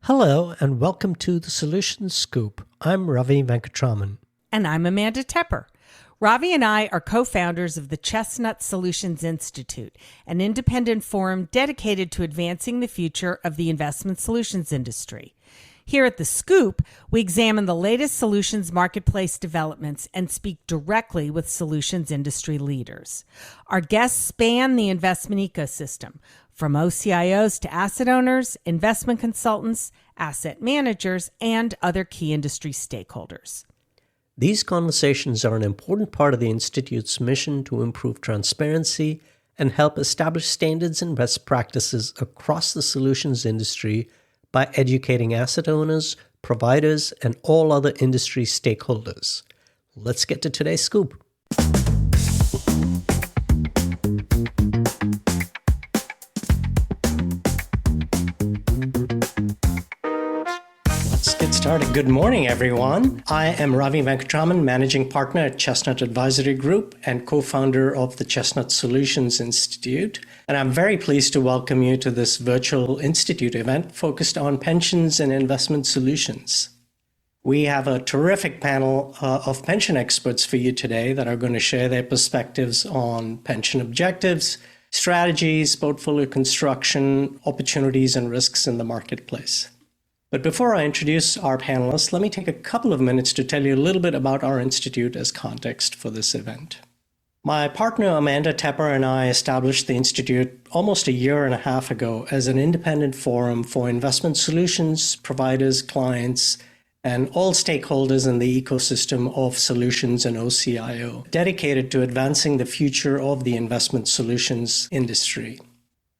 Hello and welcome to the Solutions Scoop. I'm Ravi Venkataraman. And I'm Amanda Tepper. Ravi and I are co-founders of the Chestnut Solutions Institute, an independent forum dedicated to advancing the future of the investment solutions industry. Here at The Scoop, we examine the latest solutions marketplace developments and speak directly with solutions industry leaders. Our guests span the investment ecosystem, from OCIOs to asset owners, investment consultants, asset managers, and other key industry stakeholders. These conversations are an important part of the Institute's mission to improve transparency and help establish standards and best practices across the solutions industry by educating asset owners, providers, and all other industry stakeholders. Let's get to today's scoop. Let's get started. Good morning, everyone. I am Ravi Venkataraman, Managing Partner at Chestnut Advisory Group and co-founder of the Chestnut Solutions Institute. And I'm very pleased to welcome you to this virtual Institute event focused on pensions and investment solutions. We have a terrific panel of pension experts for you today that are going to share their perspectives on pension objectives, strategies, portfolio construction, opportunities, and risks in the marketplace. But before I introduce our panelists, let me take a couple of minutes to tell you a little bit about our institute as context for this event. My partner Amanda Tepper and I established the institute almost a year and a half ago as an independent forum for investment solutions, providers, clients, and all stakeholders in the ecosystem of solutions and OCIO, dedicated to advancing the future of the investment solutions industry.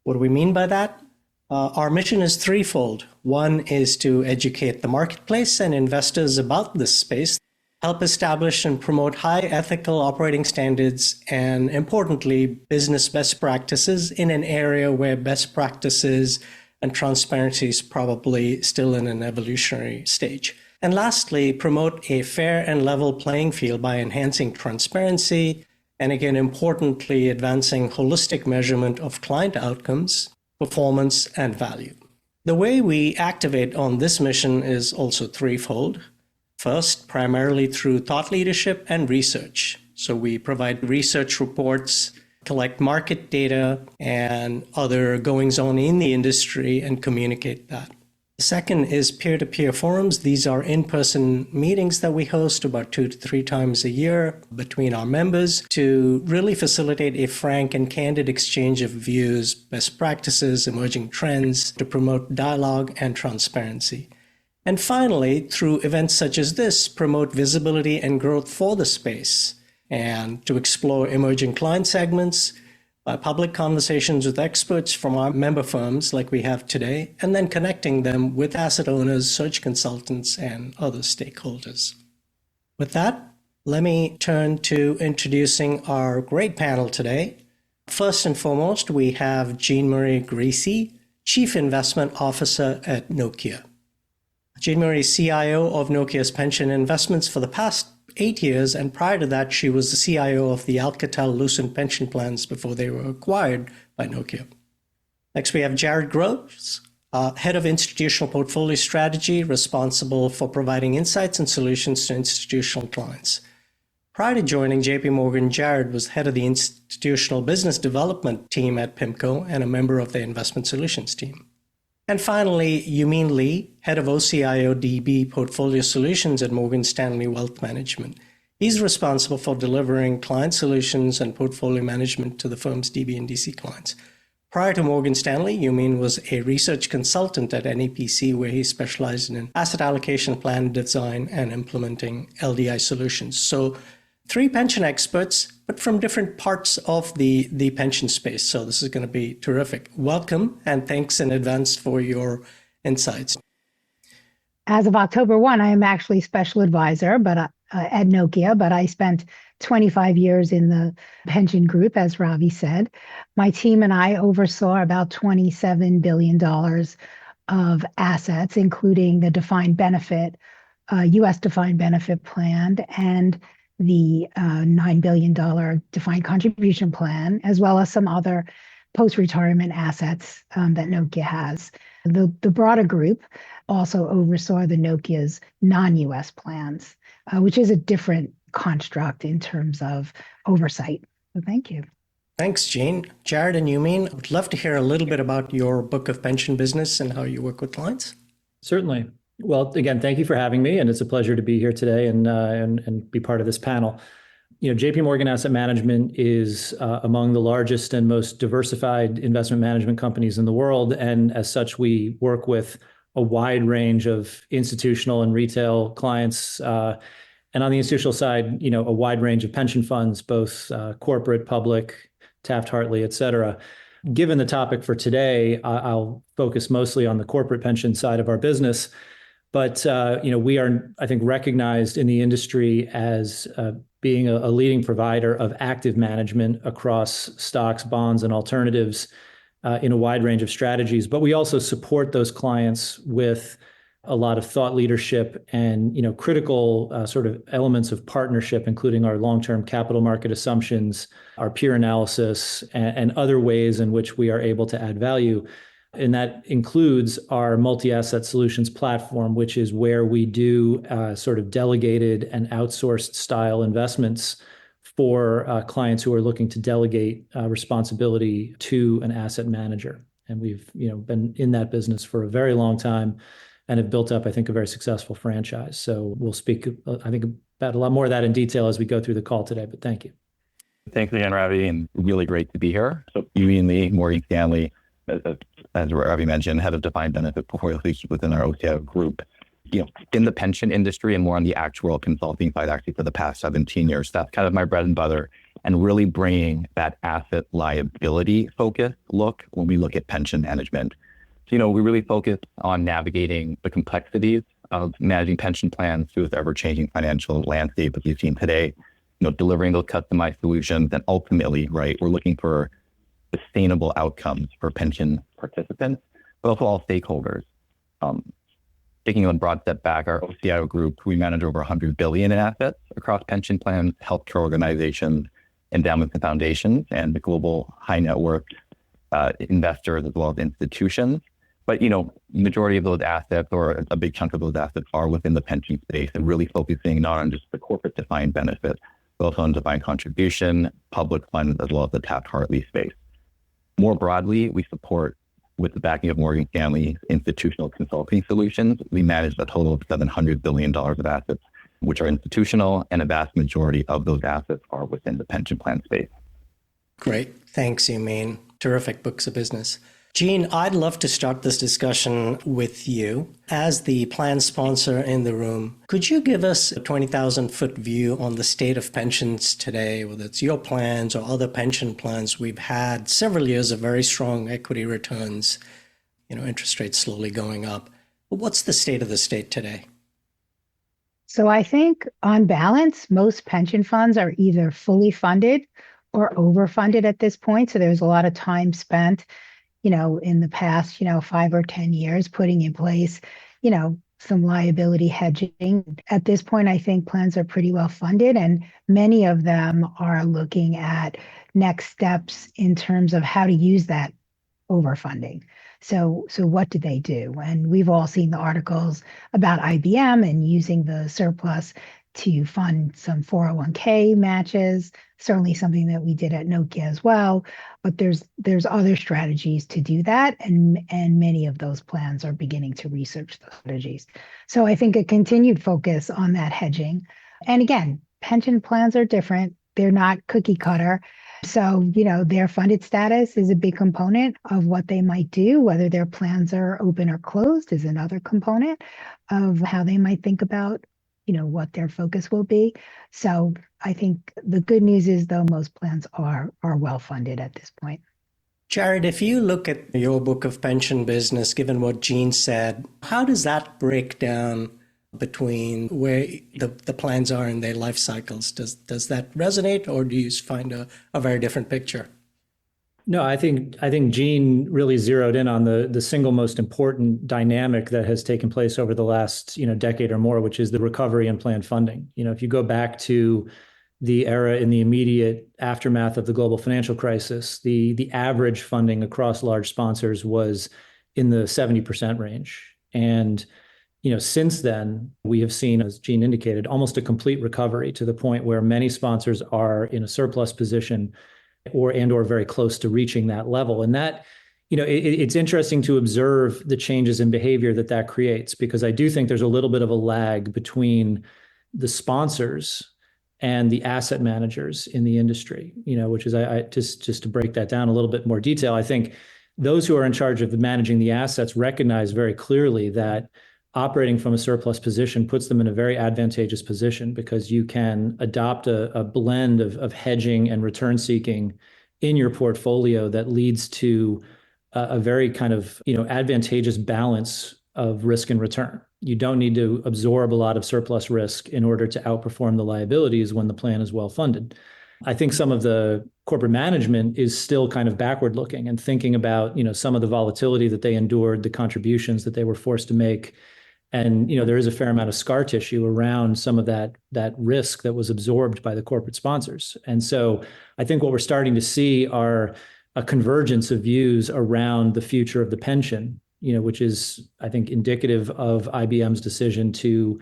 What do we mean by that? Our mission is threefold. One is to educate the marketplace and investors about this space, help establish and promote high ethical operating standards, and importantly, business best practices in an area where best practices and transparency is probably still in an evolutionary stage. And lastly, promote a fair and level playing field by enhancing transparency, and again, importantly, advancing holistic measurement of client outcomes, performance, and value. The way we activate on this mission is also threefold. First, primarily through thought leadership and research. So we provide research reports, collect market data, and other goings-on in the industry and communicate that. The second is peer-to-peer forums. These are in-person meetings that we host about 2 to 3 times a year between our members to really facilitate a frank and candid exchange of views, best practices, emerging trends, to promote dialogue and transparency. And finally, through events such as this, promote visibility and growth for the space and to explore emerging client segments, public conversations with experts from our member firms like we have today, and then connecting them with asset owners, search consultants, and other stakeholders. With that, let me turn to introducing our great panel today. First and foremost, we have Jeanmarie Grisi, Chief Investment Officer at Nokia. Jeanmarie is CIO of Nokia's pension investments for the past 8 years, and prior to that, she was the CIO of the Alcatel-Lucent pension plans before they were acquired by Nokia. Next, we have Jared Groves, Head of Institutional Portfolio Strategy, responsible for providing insights and solutions to institutional clients. Prior to joining JP Morgan, Jared was head of the Institutional Business Development team at PIMCO and a member of the Investment Solutions team. And finally, Eumene Lee, head of OCIO DB Portfolio Solutions at Morgan Stanley Wealth Management. He's responsible for delivering client solutions and portfolio management to the firm's DB and DC clients. Prior to Morgan Stanley, Eumene was a research consultant at NEPC, where he specialized in asset allocation plan design and implementing LDI solutions. So 3 pension experts, but from different parts of the pension space. So this is going to be terrific. Welcome, and thanks in advance for your insights. As of October 1, I am actually special advisor at Nokia, but I spent 25 years in the pension group, as Ravi said. My team and I oversaw about $27 billion of assets, including the defined benefit, U.S. defined benefit plan, and the $9 billion defined contribution plan, as well as some other post-retirement assets that Nokia has. The broader group also oversaw the Nokia's non-US plans, which is a different construct in terms of oversight. So thank you. Thanks, Jean. Jared and Eumene, I would love to hear a little bit about your book of pension business and how you work with clients. Certainly. Well, again, thank you for having me, and it's a pleasure to be here today and be part of this panel. JP Morgan Asset Management is among the largest and most diversified investment management companies in the world, and as such, we work with a wide range of institutional and retail clients. And on the institutional side, a wide range of pension funds, both corporate, public, Taft-Hartley, et cetera. Given the topic for today, I'll focus mostly on the corporate pension side of our business. But we are, I think, recognized in the industry as being a leading provider of active management across stocks, bonds, and alternatives in a wide range of strategies. But we also support those clients with a lot of thought leadership and critical sort of elements of partnership, including our long-term capital market assumptions, our peer analysis, and other ways in which we are able to add value. And that includes our multi-asset solutions platform, which is where we do sort of delegated and outsourced style investments for clients who are looking to delegate responsibility to an asset manager. And we've been in that business for a very long time and have built up, I think, a very successful franchise. So we'll speak, I think, about a lot more of that in detail as we go through the call today, but thank you. Thanks again, Ravi, and really great to be here. So Eumene Lee, Morgan Stanley, as Ravi mentioned, head of defined benefit portfolio within our OCIO group. In the pension industry and more on the actual consulting side, actually for the past 17 years, that's kind of my bread and butter, and really bringing that asset liability focus look when we look at pension management. So, we really focus on navigating the complexities of managing pension plans through this ever-changing financial landscape that we've seen today, delivering those customized solutions, and ultimately, right, we're looking for sustainable outcomes for pension participants, but also all stakeholders. Taking a broad step back, our OCIO group, we manage over 100 billion in assets across pension plans, healthcare organizations, endowments and foundations, and the global high net worth investors as well as institutions. But, majority of those assets, or a big chunk of those assets, are within the pension space and really focusing not on just the corporate defined benefit, but also on defined contribution, public funds, as well as the Taft-Hartley space. More broadly, we support, with the backing of Morgan Stanley Institutional Consulting Solutions, we manage a total of $700 billion of assets, which are institutional, and a vast majority of those assets are within the pension plan space. Great. Thanks, Eumene. Terrific books of business. Jean, I'd love to start this discussion with you. As the plan sponsor in the room, could you give us a 20,000-foot view on the state of pensions today, whether it's your plans or other pension plans? We've had several years of very strong equity returns, interest rates slowly going up. But what's the state of the state today? So I think on balance, most pension funds are either fully funded or overfunded at this point. So there's a lot of time spent in the past, 5 or 10 years, putting in place, some liability hedging. At this point, I think plans are pretty well funded, and many of them are looking at next steps in terms of how to use that overfunding. So what do they do? And we've all seen the articles about IBM and using the surplus to fund some 401k matches, certainly something that we did at Nokia as well. But there's other strategies to do that, and many of those plans are beginning to research those strategies. So I think a continued focus on that hedging. And again, pension plans are different. They're not cookie cutter. So, their funded status is a big component of what they might do. Whether their plans are open or closed is another component of how they might think about what their focus will be. So I think the good news is, though, most plans are well funded at this point. Jared, if you look at your book of pension business, given what Jean said, how does that break down between where the plans are in their life cycles? Does that resonate, or do you find a very different picture? No, I think Jean really zeroed in on the single most important dynamic that has taken place over the last decade or more, which is the recovery and plan funding. If you go back to the era in the immediate aftermath of the global financial crisis, the average funding across large sponsors was in the 70% range. And since then, we have seen, as Jean indicated, almost a complete recovery to the point where many sponsors are in a surplus position or very close to reaching that level. And that, it's interesting to observe the changes in behavior that creates, because I do think there's a little bit of a lag between the sponsors and the asset managers in the industry, which is, I just to break that down a little bit more detail, I think those who are in charge of managing the assets recognize very clearly that operating from a surplus position puts them in a very advantageous position, because you can adopt a blend of hedging and return seeking in your portfolio that leads to a very kind of advantageous balance of risk and return. You don't need to absorb a lot of surplus risk in order to outperform the liabilities when the plan is well funded. I think some of the corporate management is still kind of backward looking and thinking about some of the volatility that they endured, the contributions that they were forced to make. And there is a fair amount of scar tissue around some of that risk that was absorbed by the corporate sponsors. And so I think what we're starting to see are a convergence of views around the future of the pension, which is, I think, indicative of IBM's decision to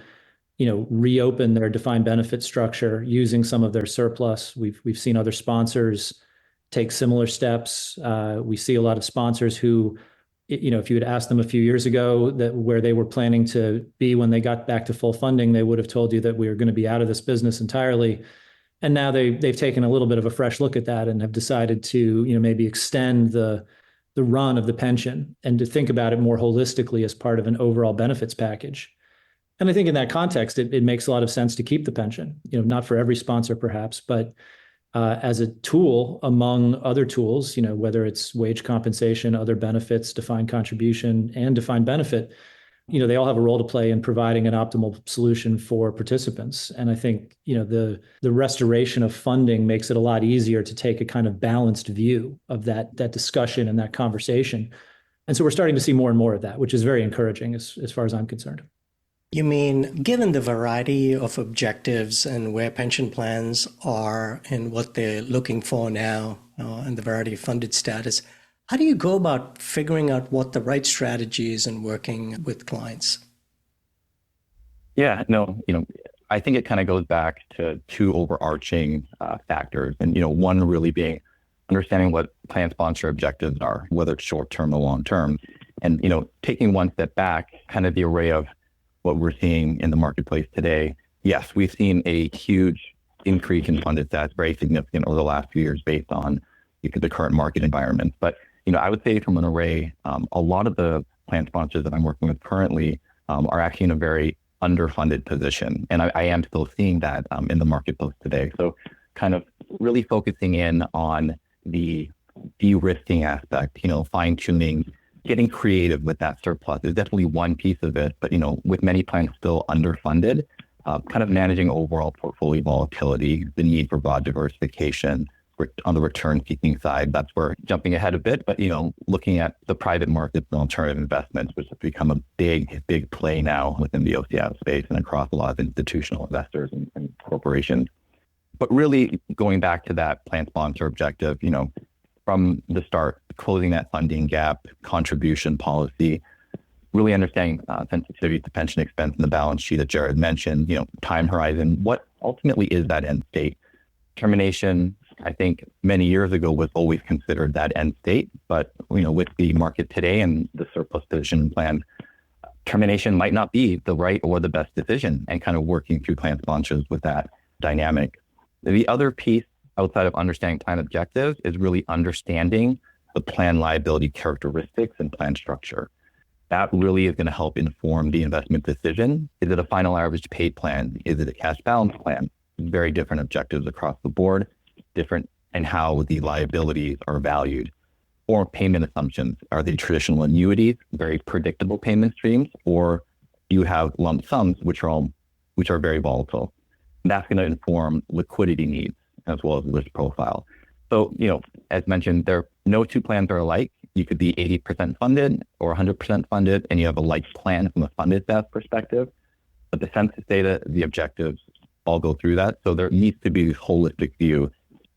reopen their defined benefit structure using some of their surplus. We've seen other sponsors take similar steps. We see a lot of sponsors who, if you had asked them a few years ago that where they were planning to be when they got back to full funding, they would have told you that we were going to be out of this business entirely. And now they've taken a little bit of a fresh look at that and have decided to maybe extend the run of the pension and to think about it more holistically as part of an overall benefits package. And I think in that context, it makes a lot of sense to keep the pension, not for every sponsor perhaps, but as a tool among other tools, whether it's wage compensation, other benefits, defined contribution, and defined benefit, they all have a role to play in providing an optimal solution for participants. And I think, the restoration of funding makes it a lot easier to take a kind of balanced view of that discussion and that conversation. And so we're starting to see more and more of that, which is very encouraging as far as I'm concerned. You mean, given the variety of objectives and where pension plans are and what they're looking for now, and the variety of funded status, how do you go about figuring out what the right strategy is and working with clients? Yeah, no, I think it kind of goes back to two overarching factors. And, one really being understanding what plan sponsor objectives are, whether it's short-term or long-term. And, taking one step back, kind of the array of what we're seeing in the marketplace today. Yes, we've seen a huge increase in funded stats, very significant over the last few years based on the current market environment. But, I would say from an array, a lot of the plan sponsors that I'm working with currently are actually in a very underfunded position. And I am still seeing that in the marketplace today. So kind of really focusing in on the de-risking aspect, fine tuning, getting creative with that surplus is definitely one piece of it, but with many plans still underfunded, kind of managing overall portfolio volatility, the need for broad diversification on the return seeking side. That's where jumping ahead a bit, but looking at the private markets and alternative investments, which has become a big play now within the OCIO space and across a lot of institutional investors and corporations. But really going back to that plan sponsor objective, from the start, closing that funding gap, contribution policy, really understanding sensitivity to pension expense in the balance sheet that Jared mentioned, time horizon, what ultimately is that end state? Termination, I think many years ago was always considered that end state, but with the market today and the surplus position plan, termination might not be the right or the best decision, and kind of working through plan sponsors with that dynamic. The other piece outside of understanding plan objectives is really understanding the plan liability characteristics and plan structure. That really is going to help inform the investment decision. Is it a final average paid plan? Is it a cash balance plan? Very different objectives across the board, different in how the liabilities are valued. Or payment assumptions. Are they traditional annuities, very predictable payment streams, or you have lump sums, which are very volatile? That's going to inform liquidity needs as well as risk profile. So, as mentioned, no two plans are alike. You could be 80% funded or 100% funded, and you have a like plan from a funded status perspective. But the census data, the objectives all go through that. So there needs to be a holistic view,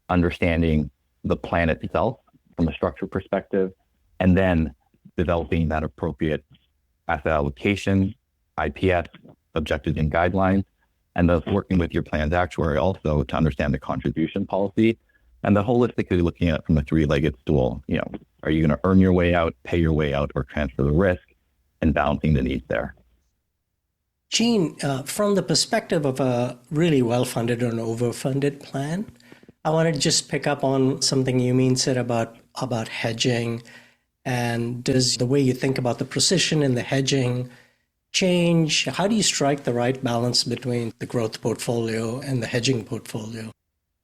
understanding the plan itself from a structure perspective, and then developing that appropriate asset allocation, IPS, objectives and guidelines, and thus working with your plan's actuary also to understand the contribution policy, and the holistically looking at it from a three-legged stool. Are you going to earn your way out, pay your way out, or transfer the risk, and balancing the needs there? Jean, from the perspective of a really well-funded or an overfunded plan, I wanted to just pick up on something Eumene said about hedging. And does the way you think about the precision in the hedging change? How do you strike the right balance between the growth portfolio and the hedging portfolio?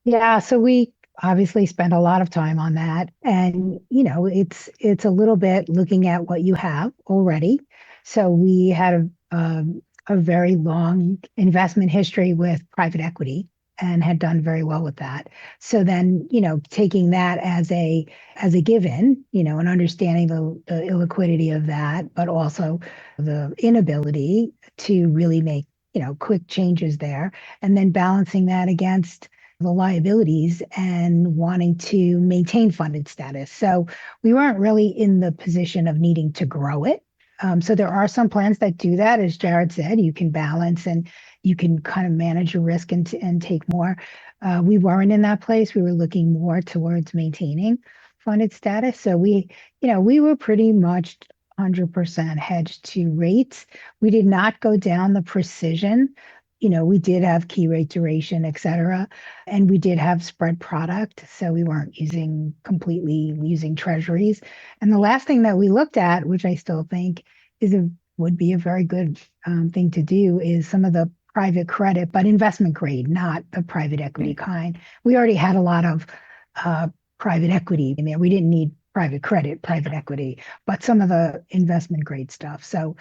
Yeah, so we obviously spend a lot of time on that. And, it's a little bit looking at what you have already. So we had a very long investment history with private equity and had done very well with that. So then, taking that as a given, and understanding the illiquidity of that, but also the inability to really make, quick changes there, and then balancing that against the liabilities and wanting to maintain funded status. So we weren't really in the position of needing to grow it. So there are some plans that do that. As Jared said, you can balance and you can kind of manage your risk and take more. We weren't in that place. We were looking more towards maintaining funded status. So we were pretty much 100% hedged to rates. We did not go down the precision. We did have key rate duration, et cetera, and we did have spread product. So we weren't completely using treasuries. And the last thing that we looked at, which I still think would be a very good thing to do, is some of the private credit, but investment grade, not the private equity kind. We already had a lot of private equity in there. We didn't need private credit, private equity, but some of the investment grade stuff. So,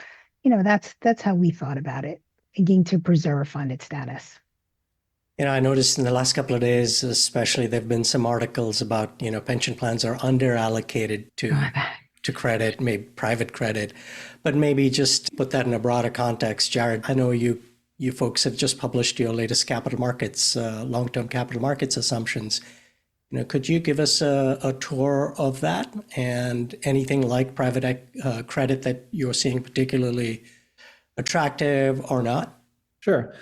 that's how we thought about it, thinking to preserve funded status. I noticed in the last couple of days, especially, there have been some articles about, pension plans are under allocated to credit, maybe private credit, but maybe just put that in a broader context. Jared, I know you folks have just published your latest capital markets, long-term capital markets assumptions. Could you give us a tour of that and anything like private credit that you're seeing particularly attractive or not? Sure.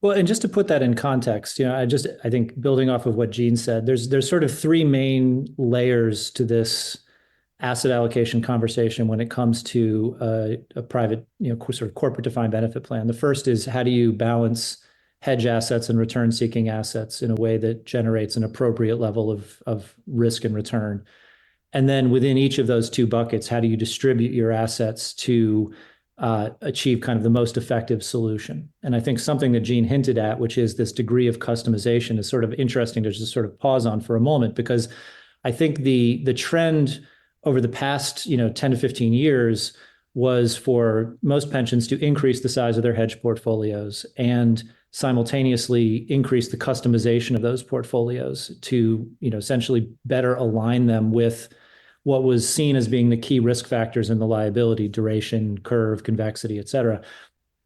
Well, and just to put that in context, I think building off of what Jean said, there's sort of three main layers to this asset allocation conversation when it comes to a private, sort of corporate defined benefit plan. The first is, how do you balance hedge assets and return-seeking assets in a way that generates an appropriate level of risk and return? And then within each of those two buckets, how do you distribute your assets to achieve kind of the most effective solution? And I think something that Jean hinted at, which is this degree of customization, is sort of interesting to just sort of pause on for a moment, because I think the trend over the past 10 to 15 years was for most pensions to increase the size of their hedge portfolios and simultaneously increase the customization of those portfolios to essentially better align them with what was seen as being the key risk factors in the liability: duration, curve, convexity, et cetera.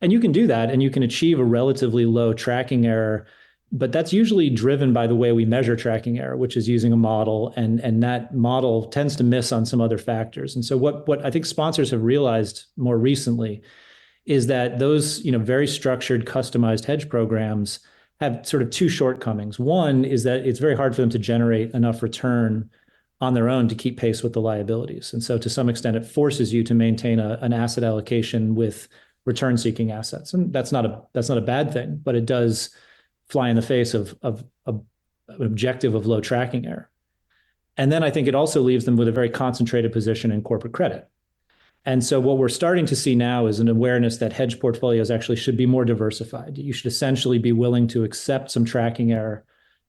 And you can do that, and you can achieve a relatively low tracking error, but that's usually driven by the way we measure tracking error, which is using a model, and that model tends to miss on some other factors. And so what I think sponsors have realized more recently is that those very structured, customized hedge programs have sort of two shortcomings. One is that it's very hard for them to generate enough return on their own to keep pace with the liabilities. And so to some extent, it forces you to maintain an asset allocation with return-seeking assets. And that's not a bad thing, but it does fly in the face of an objective of low tracking error. And then I think it also leaves them with a very concentrated position in corporate credit. And so what we're starting to see now is an awareness that hedge portfolios actually should be more diversified. You should essentially be willing to accept some tracking error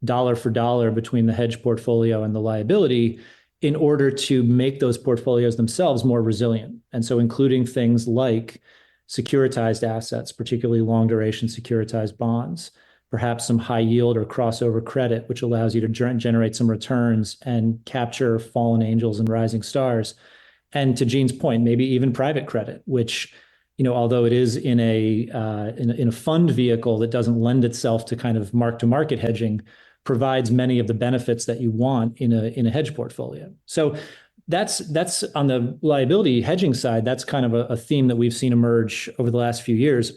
dollar for dollar between the hedge portfolio and the liability in order to make those portfolios themselves more resilient. And so including things like securitized assets, particularly long duration securitized bonds, perhaps some high yield or crossover credit, which allows you to generate some returns and capture fallen angels and rising stars. And to Jean's point, maybe even private credit, which, although it is in a fund vehicle that doesn't lend itself to kind of mark-to-market hedging, provides many of the benefits that you want in a hedge portfolio. So that's on the liability hedging side. That's kind of a theme that we've seen emerge over the last few years.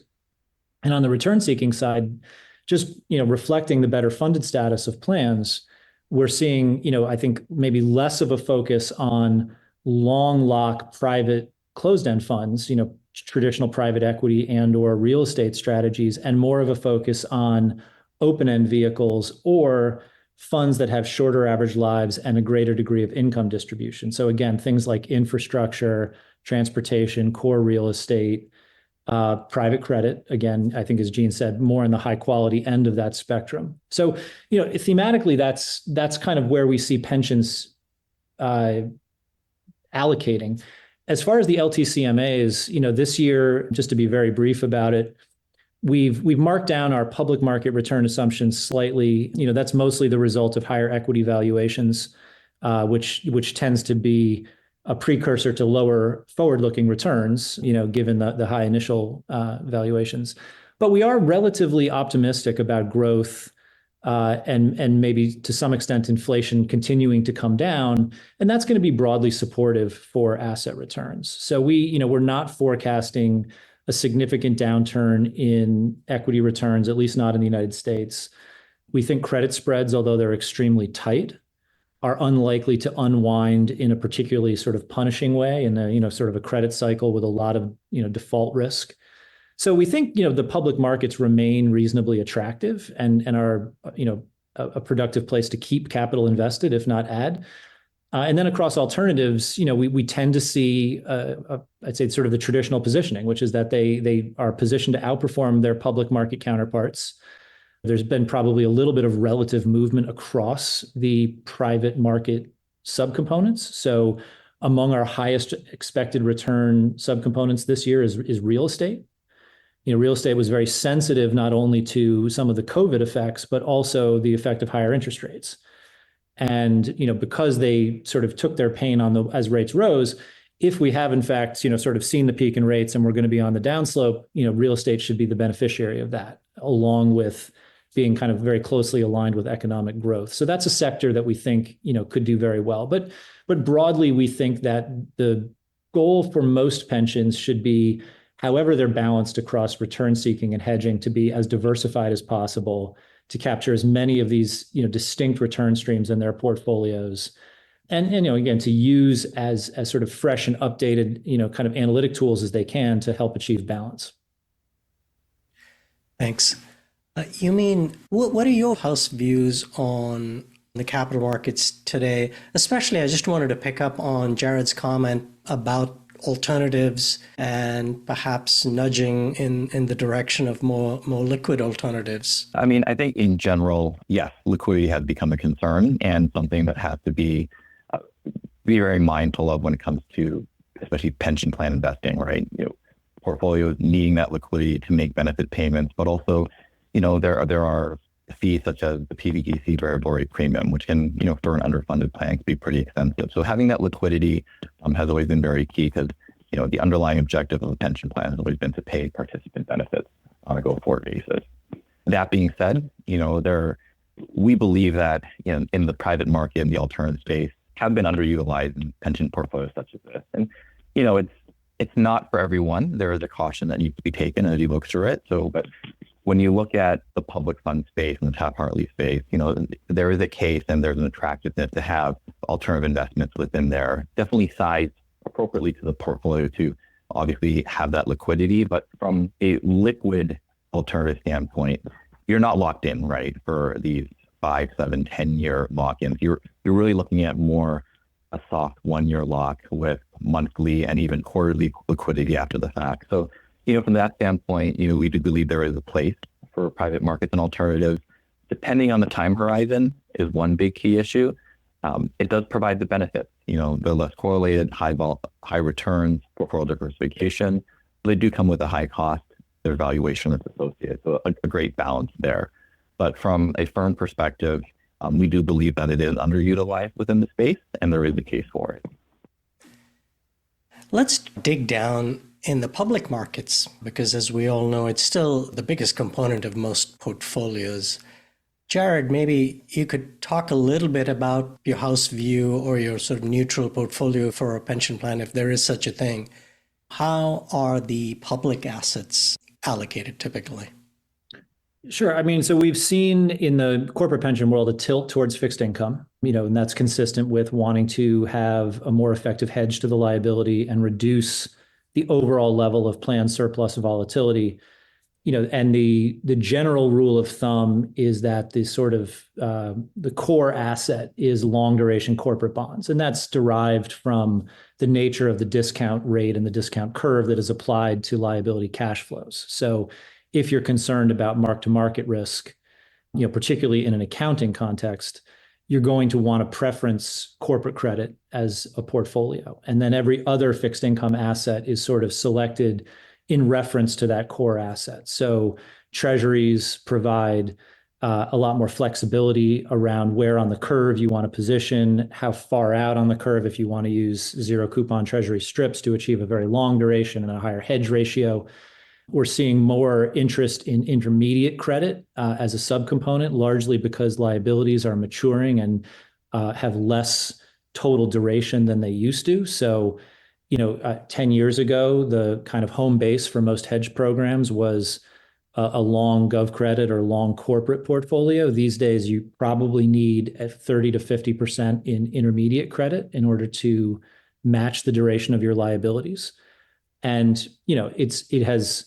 And on the return seeking side, just reflecting the better funded status of plans, we're seeing I think maybe less of a focus on long lock private closed end funds, traditional private equity and or real estate strategies, and more of a focus on open end vehicles or funds that have shorter average lives and a greater degree of income distribution. So again, things like infrastructure, transportation, core real estate, private credit, again, I think as Jean said, more in the high quality end of that spectrum. So, thematically, that's kind of where we see pensions allocating. As far as the LTCMAs, this year, just to be very brief about it, we've marked down our public market return assumptions slightly. That's mostly the result of higher equity valuations, which tends to be a precursor to lower forward-looking returns, given the high initial valuations. But we are relatively optimistic about growth and maybe to some extent inflation continuing to come down, and that's going to be broadly supportive for asset returns. So we're not forecasting a significant downturn in equity returns, at least not in the United States. We think credit spreads, although they're extremely tight, are unlikely to unwind in a particularly sort of punishing way in a sort of a credit cycle with a lot of default risk. So we think the public markets remain reasonably attractive and are a productive place to keep capital invested, if not add. And then across alternatives, we tend to see, I'd say, sort of the traditional positioning, which is that they are positioned to outperform their public market counterparts. There's been probably a little bit of relative movement across the private market subcomponents. So among our highest expected return subcomponents this year is real estate. Real estate was very sensitive not only to some of the COVID effects, but also the effect of higher interest rates. And because they sort of took their pain as rates rose, if we have in fact sort of seen the peak in rates and we're going to be on the downslope, real estate should be the beneficiary of that, along with being kind of very closely aligned with economic growth. So that's a sector that we think could do very well. But broadly, we think that the goal for most pensions should be, however they're balanced across return seeking and hedging, to be as diversified as possible, to capture as many of these distinct return streams in their portfolios, and again, to use as sort of fresh and updated kind of analytic tools as they can to help achieve balance. Thanks. Eumene, what are your house views on the capital markets today? Especially, I just wanted to pick up on Jared's comment about alternatives and perhaps nudging in the direction of more liquid alternatives. I mean, I think in general, yes, liquidity has become a concern and something that has to be very mindful of when it comes to especially pension plan investing, right? Portfolios needing that liquidity to make benefit payments, but also, there are fees such as the PBGC variable rate premium, which can, for an underfunded plan, can be pretty expensive. So having that liquidity has always been very key because, the underlying objective of a pension plan has always been to pay participant benefits on a go-forward basis. That being said, we believe that in the private market and the alternative space have been underutilized in pension portfolios such as this. And, it's not for everyone. There is a caution that needs to be taken as you look through it. But when you look at the public fund space and the Taft-Hartley space, there is a case and there's an attractiveness to have alternative investments within there, definitely sized appropriately to the portfolio to obviously have that liquidity. But from a liquid alternative standpoint, you're not locked in, right, for these 5, 7, 10-year lock-ins. You're really looking at more a soft 1-year lock with monthly and even quarterly liquidity after the fact. So, from that standpoint, we do believe there is a place for private markets and alternatives. Depending on the time horizon is one big key issue. It does provide the benefits, the less correlated, high returns, portfolio diversification. They do come with a high cost, their valuation is associated. So a great balance there. But from a firm perspective, we do believe that it is underutilized within the space and there is a case for it. Let's dig down in the public markets, because as we all know, it's still the biggest component of most portfolios. Jared, maybe you could talk a little bit about your house view or your sort of neutral portfolio for a pension plan, if there is such a thing. How are the public assets allocated typically? Sure. I mean, so we've seen in the corporate pension world a tilt towards fixed income, and that's consistent with wanting to have a more effective hedge to the liability and reduce the overall level of plan surplus volatility. And the general rule of thumb is that the sort of the core asset is long duration corporate bonds, and that's derived from the nature of the discount rate and the discount curve that is applied to liability cash flows. So if you're concerned about mark to market risk, particularly in an accounting context, you're going to want to preference corporate credit as a portfolio. And then every other fixed income asset is sort of selected in reference to that core asset. So treasuries provide a lot more flexibility around where on the curve you want to position, how far out on the curve if you want to use zero coupon treasury strips to achieve a very long duration and a higher hedge ratio. We're seeing more interest in intermediate credit as a subcomponent, largely because liabilities are maturing and have less total duration than they used to. So, 10 years ago, the kind of home base for most hedge programs was a long gov credit or long corporate portfolio. These days, you probably need 30 to 50% in intermediate credit in order to match the duration of your liabilities. And, it has,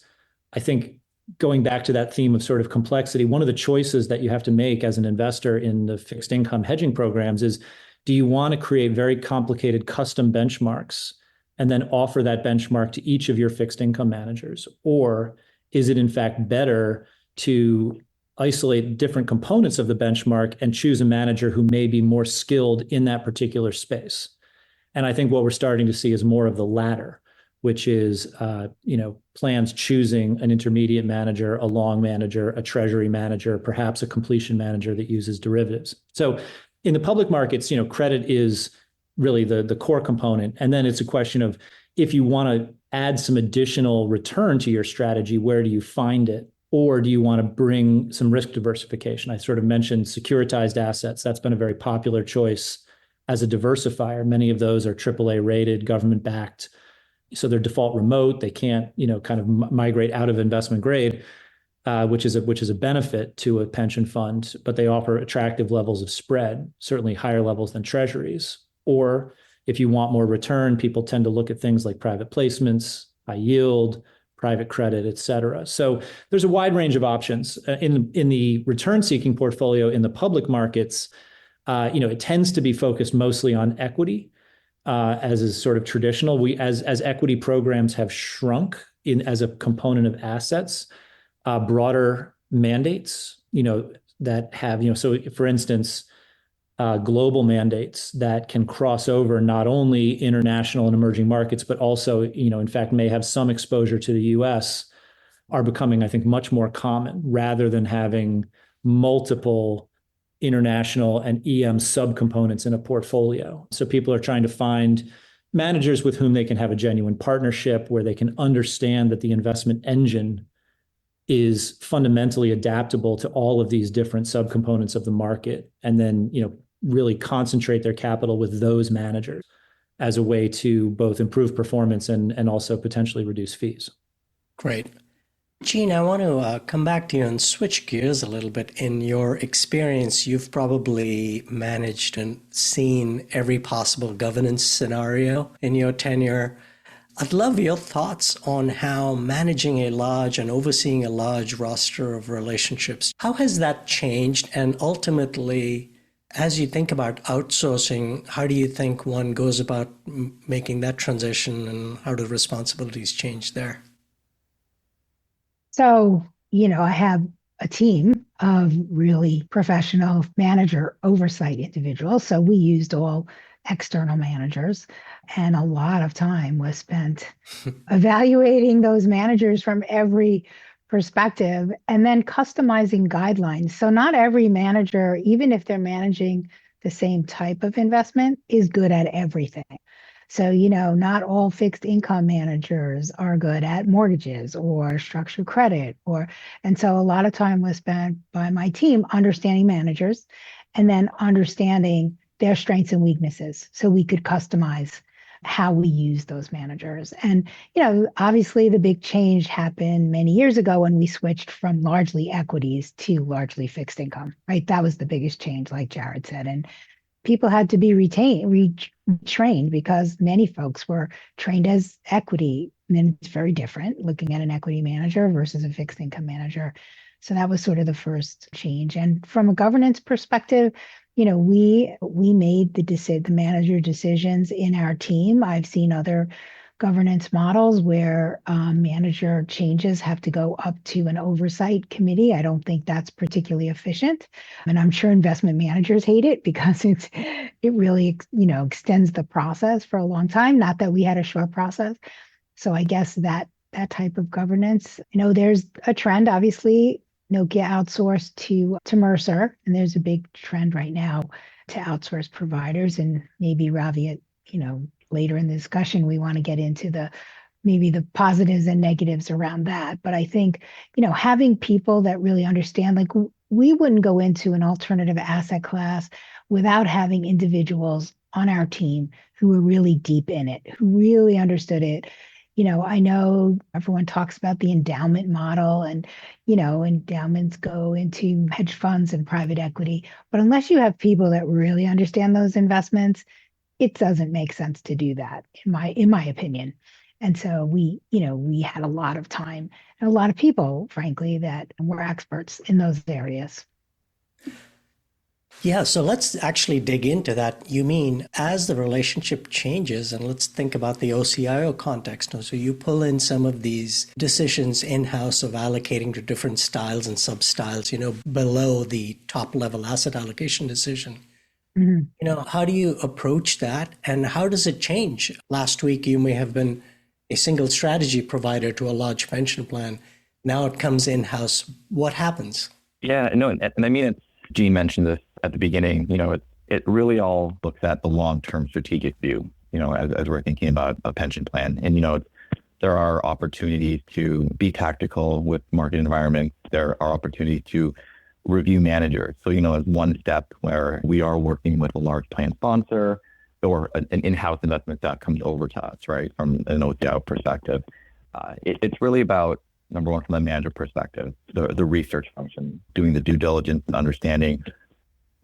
I think, going back to that theme of sort of complexity, one of the choices that you have to make as an investor in the fixed income hedging programs is, do you want to create very complicated custom benchmarks and then offer that benchmark to each of your fixed income managers? Or is it in fact better to isolate different components of the benchmark and choose a manager who may be more skilled in that particular space? And I think what we're starting to see is more of the latter, which is, plans choosing an intermediate manager, a long manager, a treasury manager, perhaps a completion manager that uses derivatives. So in the public markets, credit is really the core component. And then it's a question of, if you want to add some additional return to your strategy, where do you find it? Or do you want to bring some risk diversification? I sort of mentioned securitized assets. That's been a very popular choice as a diversifier. Many of those are AAA rated, government backed. So they're default remote. They can't, kind of migrate out of investment grade, which is a benefit to a pension fund, but they offer attractive levels of spread, certainly higher levels than treasuries. Or if you want more return, people tend to look at things like private placements, high yield, private credit, et cetera. So there's a wide range of options. In the return-seeking portfolio in the public markets, it tends to be focused mostly on equity. As is sort of traditional. As equity programs have shrunk as a component of assets, broader mandates, that have, so for instance, global mandates that can cross over not only international and emerging markets, but also, in fact, may have some exposure to the US, are becoming, I think, much more common, rather than having multiple international and EM subcomponents in a portfolio. So people are trying to find managers with whom they can have a genuine partnership, where they can understand that the investment engine is fundamentally adaptable to all of these different subcomponents of the market, and then, really concentrate their capital with those managers as a way to both improve performance and also potentially reduce fees. Great. Jean, I want to come back to you and switch gears a little bit. In your experience, you've probably managed and seen every possible governance scenario in your tenure. I'd love your thoughts on how managing a large and overseeing a large roster of relationships, how has that changed? And ultimately, as you think about outsourcing, how do you think one goes about making that transition, and how do responsibilities change there? So, I have a team of really professional manager oversight individuals. So we used all external managers, and a lot of time was spent evaluating those managers from every perspective and then customizing guidelines. So not every manager, even if they're managing the same type of investment, is good at everything. So, not all fixed income managers are good at mortgages or structured credit and so a lot of time was spent by my team understanding managers and then understanding their strengths and weaknesses so we could customize how we use those managers. And, obviously the big change happened many years ago when we switched from largely equities to largely fixed income, right? That was the biggest change, like Jared said. And people had to be retrained because many folks were trained as equity. And then it's very different looking at an equity manager versus a fixed income manager. So that was sort of the first change. And from a governance perspective, we made the manager decisions in our team. I've seen other governance models where manager changes have to go up to an oversight committee. I don't think that's particularly efficient. And I'm sure investment managers hate it because it really, extends the process for a long time. Not that we had a short process. So I guess that type of governance, there's a trend, obviously. Nokia outsourced to Mercer, and there's a big trend right now to outsource providers. And maybe Ravi, later in the discussion, we want to get into maybe the positives and negatives around that. But I think, having people that really understand, like we wouldn't go into an alternative asset class without having individuals on our team who were really deep in it, who really understood it. I know everyone talks about the endowment model and, endowments go into hedge funds and private equity. But unless you have people that really understand those investments, it doesn't make sense to do that, in my opinion. And so we had a lot of time and a lot of people, frankly, that were experts in those areas. Yeah, so let's actually dig into that. You mean as the relationship changes, and let's think about the OCIO context. So you pull in some of these decisions in-house of allocating to different styles and sub-styles, below the top level asset allocation decision. Mm-hmm. How do you approach that and how does it change? Last week, you may have been a single strategy provider to a large pension plan. Now it comes in-house. What happens? Yeah, no, and I mean, Jean mentioned this at the beginning, it really all looks at the long-term strategic view, as we're thinking about a pension plan. And, there are opportunities to be tactical with market environments. There are opportunities to review managers. So, as one step where we are working with a large plan sponsor or an in-house investment that comes over to us, right, from an OCIO perspective. It's really about, number one, from a manager perspective, the research function, doing the due diligence and understanding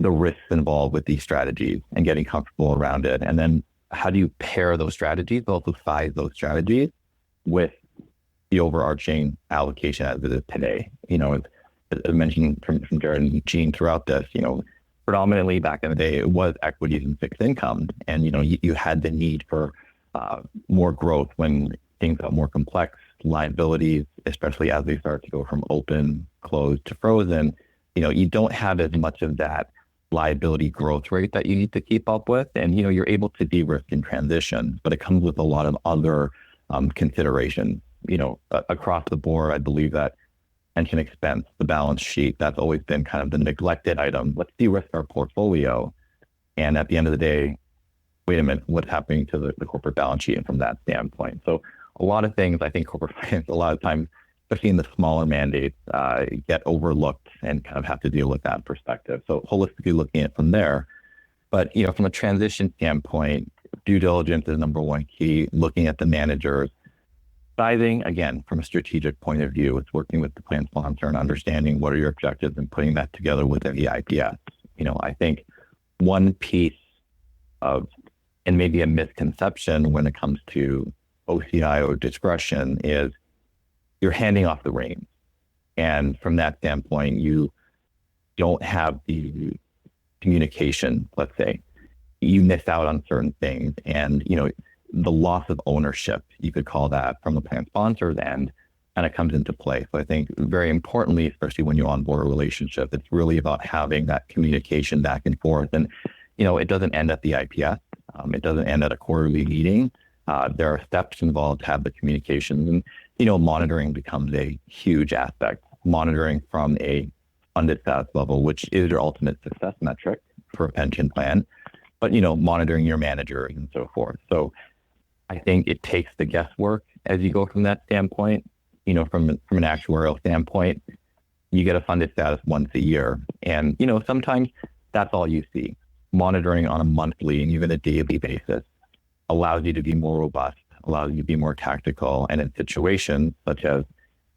the risks involved with these strategies and getting comfortable around it. And then how do you pair those strategies, but also size those strategies with the overarching allocation as it is today? As mentioned from Jared and Jean throughout this, predominantly back in the day, it was equities and fixed income. And, you had the need for more growth when things got more complex, liabilities, especially as they start to go from open, closed to frozen, you don't have as much of that liability growth rate that you need to keep up with. And, you're able to de-risk in transition, but it comes with a lot of other considerations. Across the board, I believe that pension expense, the balance sheet, that's always been kind of the neglected item. Let's de-risk our portfolio. And at the end of the day, wait a minute, what's happening to the corporate balance sheet from that standpoint? So a lot of things, I think corporate finance, a lot of times, especially in the smaller mandates, get overlooked and kind of have to deal with that perspective. So holistically looking at it from there. But, from a transition standpoint, due diligence is number one key, looking at the managers. Sizing, again, from a strategic point of view, it's working with the plan sponsor and understanding what are your objectives and putting that together within the IPS. I think one piece of, and maybe a misconception when it comes to OCI or discretion is you're handing off the reins. And from that standpoint, you don't have the communication, let's say. You miss out on certain things. And, the loss of ownership, you could call that, from the plan sponsor's end, and it comes into play. So I think very importantly, especially when you onboard a relationship, it's really about having that communication back and forth. And, it doesn't end at the IPS. It doesn't end at a quarterly meeting. There are steps involved to have the communication. And, monitoring becomes a huge aspect. Monitoring from a funded status level, which is your ultimate success metric for a pension plan, but, monitoring your managers and so forth. So I think it takes the guesswork as you go from that standpoint. From an actuarial standpoint, you get a funded status once a year. And, sometimes that's all you see. Monitoring on a monthly and even a daily basis allows you to be more robust, allows you to be more tactical. And in situations such as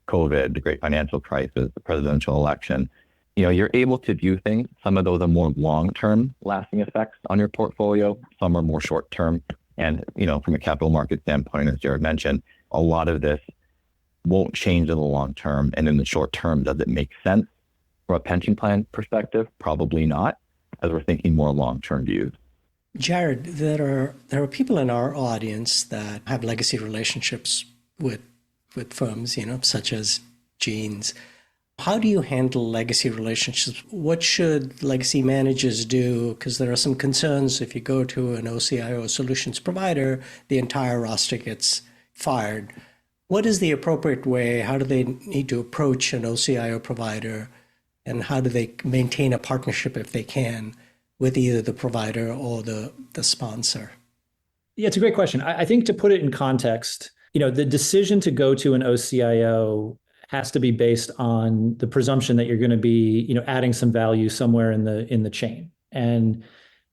COVID, the great financial crisis, the presidential election, you're able to view things. Some of those are more long-term lasting effects on your portfolio. Some are more short-term. And, from a capital market standpoint, as Jared mentioned, a lot of this won't change in the long term. And in the short term, does it make sense from a pension plan perspective? Probably not, as we're thinking more long-term views. Jared, there are people in our audience that have legacy relationships with firms, such as Jean's. How do you handle legacy relationships? What should legacy managers do? Because there are some concerns if you go to an OCIO solutions provider, the entire roster gets fired. What is the appropriate way? How do they need to approach an OCIO provider? And how do they maintain a partnership, if they can, with either the provider or the sponsor? Yeah, it's a great question. I think to put it in context, the decision to go to an OCIO has to be based on the presumption that you're going to be, adding some value somewhere in the chain. And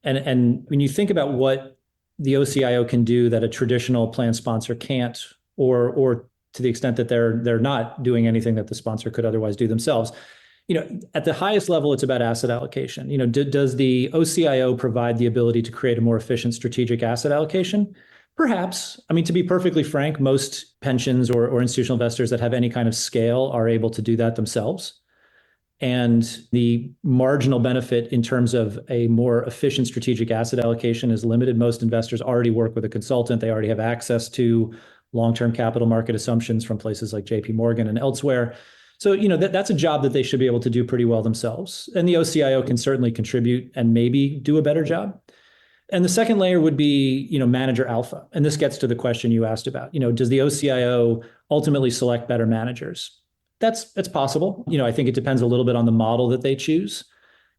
when you think about what the OCIO can do that a traditional plan sponsor can't, or to the extent that they're not doing anything that the sponsor could otherwise do themselves, at the highest level, it's about asset allocation. Does the OCIO provide the ability to create a more efficient strategic asset allocation? Perhaps. I mean, to be perfectly frank, most pensions or institutional investors that have any kind of scale are able to do that themselves. And the marginal benefit in terms of a more efficient strategic asset allocation is limited. Most investors already work with a consultant. They already have access to long-term capital market assumptions from places like JP Morgan and elsewhere. So, that's a job that they should be able to do pretty well themselves. And the OCIO can certainly contribute and maybe do a better job. And the second layer would be, manager alpha. And this gets to the question you asked about, does the OCIO ultimately select better managers? That's possible. I think it depends a little bit on the model that they choose.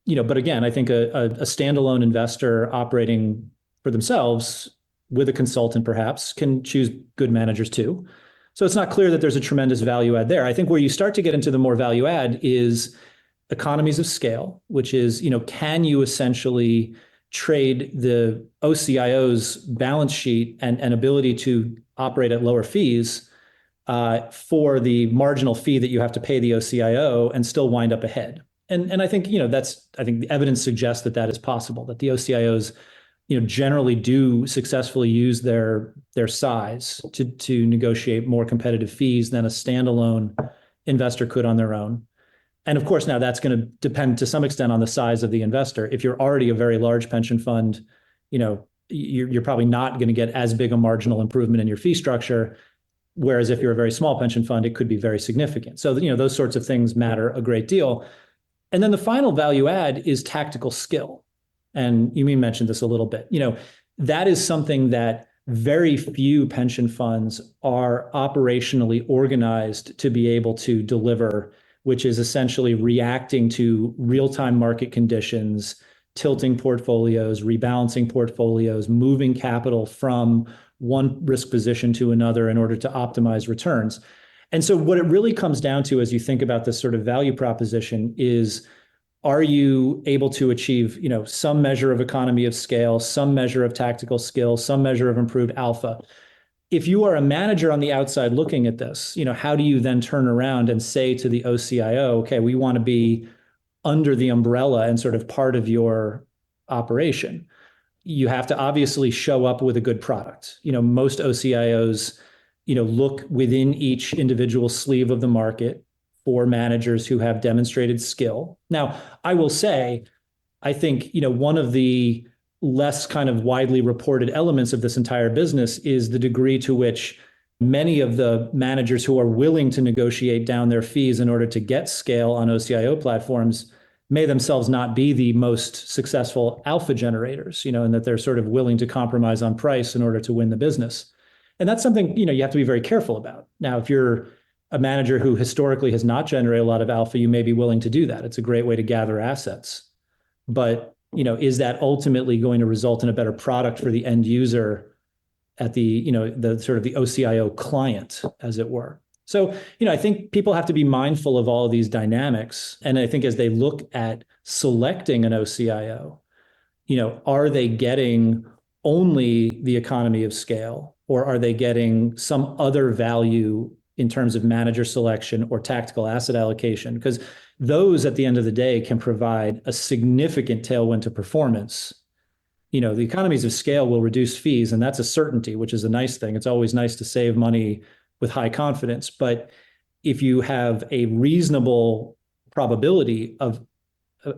But again, I think a standalone investor operating for themselves with a consultant perhaps can choose good managers too. So it's not clear that there's a tremendous value add there. I think where you start to get into the more value add is economies of scale, which is, can you essentially trade the OCIO's balance sheet and ability to operate at lower fees for the marginal fee that you have to pay the OCIO and still wind up ahead. And I think, I think the evidence suggests that is possible, that the OCIOs, generally do successfully use their size to negotiate more competitive fees than a standalone investor could on their own. And of course, now that's going to depend to some extent on the size of the investor. If you're already a very large pension fund, you're probably not going to get as big a marginal improvement in your fee structure. Whereas if you're a very small pension fund, it could be very significant. So, those sorts of things matter a great deal. And then the final value add is tactical skill. And Eumene mentioned this a little bit. That is something that very few pension funds are operationally organized to be able to deliver, which is essentially reacting to real-time market conditions, tilting portfolios, rebalancing portfolios, moving capital from one risk position to another in order to optimize returns. And so what it really comes down to as you think about this sort of value proposition is, are you able to achieve, some measure of economy of scale, some measure of tactical skill, some measure of improved alpha? If you are a manager on the outside looking at this, how do you then turn around and say to the OCIO, okay, we want to be under the umbrella and sort of part of your operation? You have to obviously show up with a good product. Most OCIOs, look within each individual sleeve of the market for managers who have demonstrated skill. Now, I will say, I think, one of the less kind of widely reported elements of this entire business is the degree to which many of the managers who are willing to negotiate down their fees in order to get scale on OCIO platforms may themselves not be the most successful alpha generators, and that they're sort of willing to compromise on price in order to win the business. And that's something, you have to be very careful about. Now, if you're a manager who historically has not generated a lot of alpha, you may be willing to do that. It's a great way to gather assets. But, is that ultimately going to result in a better product for the end user at the, the sort of the OCIO client, as it were. So, I think people have to be mindful of all of these dynamics. And I think as they look at selecting an OCIO, are they getting only the economy of scale, or are they getting some other value in terms of manager selection or tactical asset allocation? Because those at the end of the day can provide a significant tailwind to performance. The economies of scale will reduce fees, and that's a certainty, which is a nice thing. It's always nice to save money with high confidence. But if you have a reasonable probability of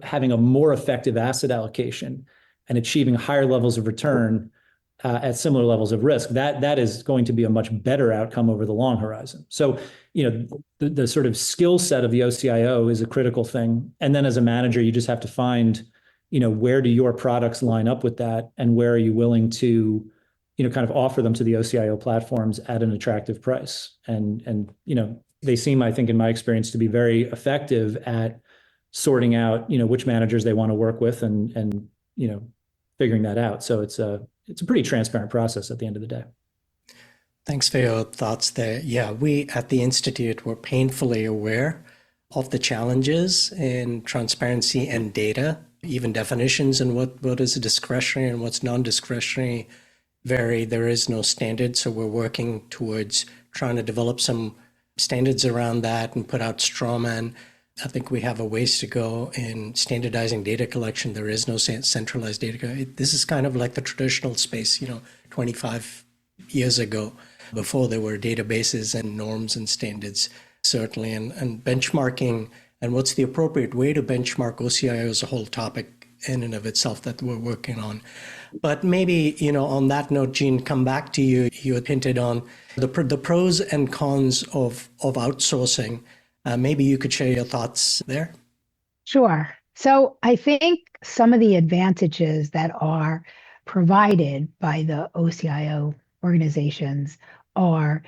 having a more effective asset allocation and achieving higher levels of return at similar levels of risk, that is going to be a much better outcome over the long horizon. So, the sort of skill set of the OCIO is a critical thing. And then as a manager, you just have to find, where do your products line up with that, and where are you willing to, kind of offer them to the OCIO platforms at an attractive price. And they seem, I think, in my experience, to be very effective at sorting out, which managers they want to work with and figuring that out. So it's a pretty transparent process at the end of the day. Thanks for your thoughts there. Yeah, we at the Institute were painfully aware of the challenges in transparency and data, even definitions and what is discretionary and what's non-discretionary vary. There is no standard, so we're working towards trying to develop some standards around that and put out straw man. I think we have a ways to go in standardizing data collection. There is no centralized data. This is kind of like the traditional space, 25 years ago, before there were databases and norms and standards, certainly, and benchmarking and what's the appropriate way to benchmark OCIO is a whole topic in and of itself that we're working on. But maybe, on that note, Jean, come back to you. You had hinted on the pros and cons of outsourcing. Maybe you could share your thoughts there. Sure. So I think some of the advantages that are provided by the OCIO organizations are,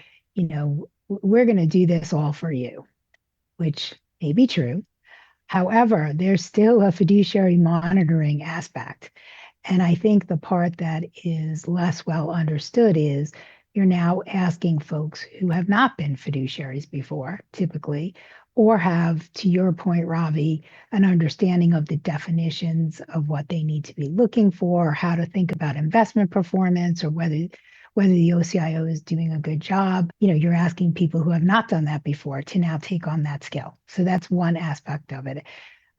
we're going to do this all for you, which may be true. However, there's still a fiduciary monitoring aspect. And I think the part that is less well understood is you're now asking folks who have not been fiduciaries before, typically, or have, to your point, Ravi, an understanding of the definitions of what they need to be looking for, how to think about investment performance, or whether the OCIO is doing a good job. You're asking people who have not done that before to now take on that skill. So that's one aspect of it.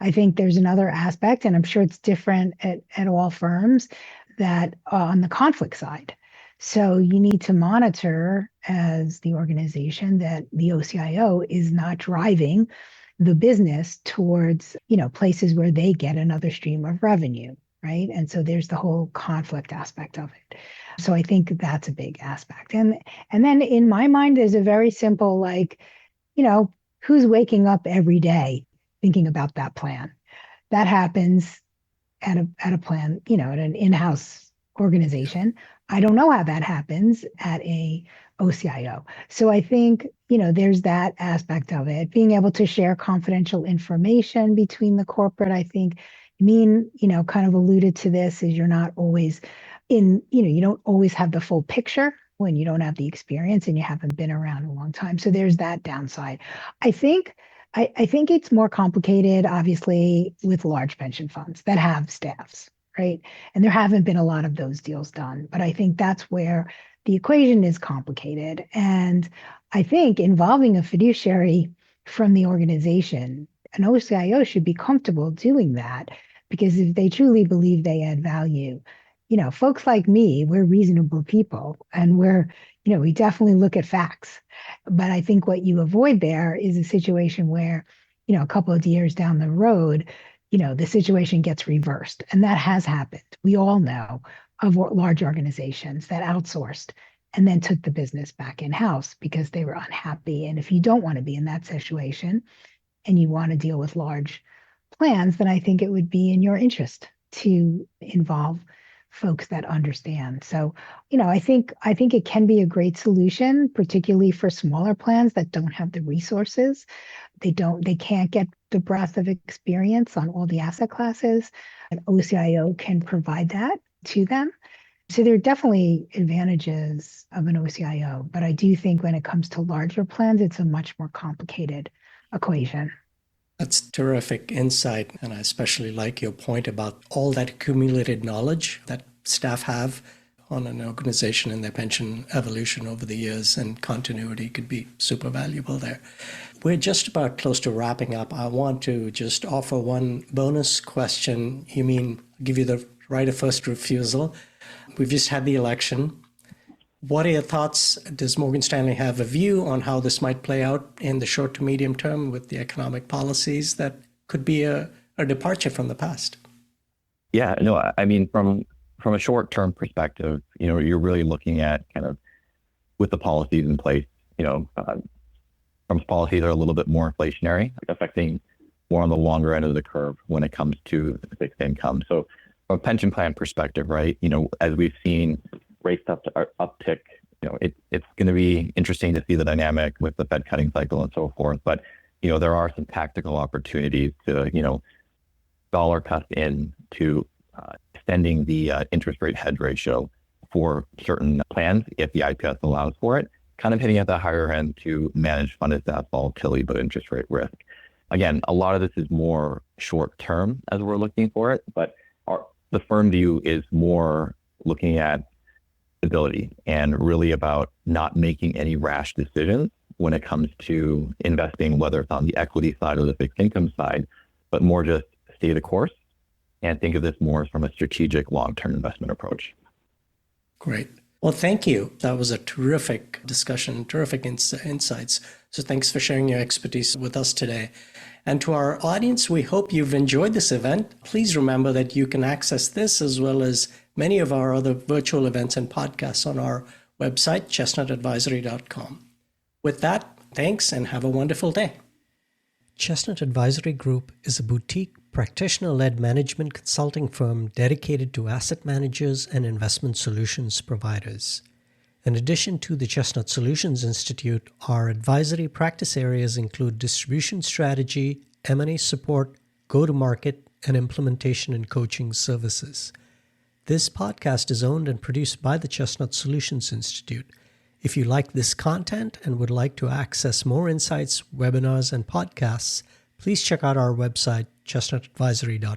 I think there's another aspect, and I'm sure it's different at all firms, that on the conflict side. So you need to monitor as the organization that the OCIO is not driving the business towards, places where they get another stream of revenue, right? And so there's the whole conflict aspect of it. So I think that's a big aspect. And then in my mind, there's a very simple, who's waking up every day thinking about that plan? That happens at a plan, at an in-house organization. I don't know how that happens at a OCIO. So I think, there's that aspect of it. Being able to share confidential information between the corporate, I think, kind of alluded to this, is you're not always you don't always have the full picture when you don't have the experience and you haven't been around a long time. So there's that downside. I think it's more complicated, obviously, with large pension funds that have staffs, right? And there haven't been a lot of those deals done. But I think that's where the equation is complicated. And I think involving a fiduciary from the organization, an OCIO should be comfortable doing that, because if they truly believe they add value, folks like me, we're reasonable people, and we definitely look at facts. But I think what you avoid there is a situation where, a couple of years down the road, the situation gets reversed. And that has happened. We all know of large organizations that outsourced and then took the business back in-house because they were unhappy. And if you don't want to be in that situation and you want to deal with large plans, then I think it would be in your interest to involve folks that understand. So, I think it can be a great solution, particularly for smaller plans that don't have the resources. They can't get the breadth of experience on all the asset classes. An OCIO can provide that to them. So there are definitely advantages of an OCIO, but I do think when it comes to larger plans, it's a much more complicated equation. That's terrific insight. And I especially like your point about all that accumulated knowledge that staff have on an organization and their pension evolution over the years, and continuity could be super valuable there. We're just about close to wrapping up. I want to just offer one bonus question. Give you the right of first refusal. We've just had the election. What are your thoughts? Does Morgan Stanley have a view on how this might play out in the short to medium term with the economic policies that could be a departure from the past? Yeah, no, I mean, from a short-term perspective, you're really looking at kind of with the policies in place, some policies are a little bit more inflationary, affecting more on the longer end of the curve when it comes to fixed income. So from a pension plan perspective, right, as we've seen rates uptick, it's going to be interesting to see the dynamic with the Fed cutting cycle and so forth. But, there are some tactical opportunities to, dollar cuts in to extending the interest rate hedge ratio for certain plans if the IPS allows for it, kind of hitting at the higher end to manage funded staff volatility, but interest rate risk. Again, a lot of this is more short term as we're looking for it, but the firm view is more looking at stability and really about not making any rash decisions when it comes to investing, whether it's on the equity side or the fixed income side, but more just stay the course and think of this more from a strategic long-term investment approach. Great. Well, thank you. That was a terrific discussion, terrific insights. So thanks for sharing your expertise with us today. And to our audience, we hope you've enjoyed this event. Please remember that you can access this as well as many of our other virtual events and podcasts on our website, chestnutadvisory.com. With that, thanks and have a wonderful day. Chestnut Advisory Group is a boutique, practitioner-led management consulting firm dedicated to asset managers and investment solutions providers. In addition to the Chestnut Solutions Institute, our advisory practice areas include distribution strategy, M&A support, go-to-market, and implementation and coaching services. This podcast is owned and produced by the Chestnut Solutions Institute. If you like this content and would like to access more insights, webinars, and podcasts, please check out our website, chestnutadvisory.com.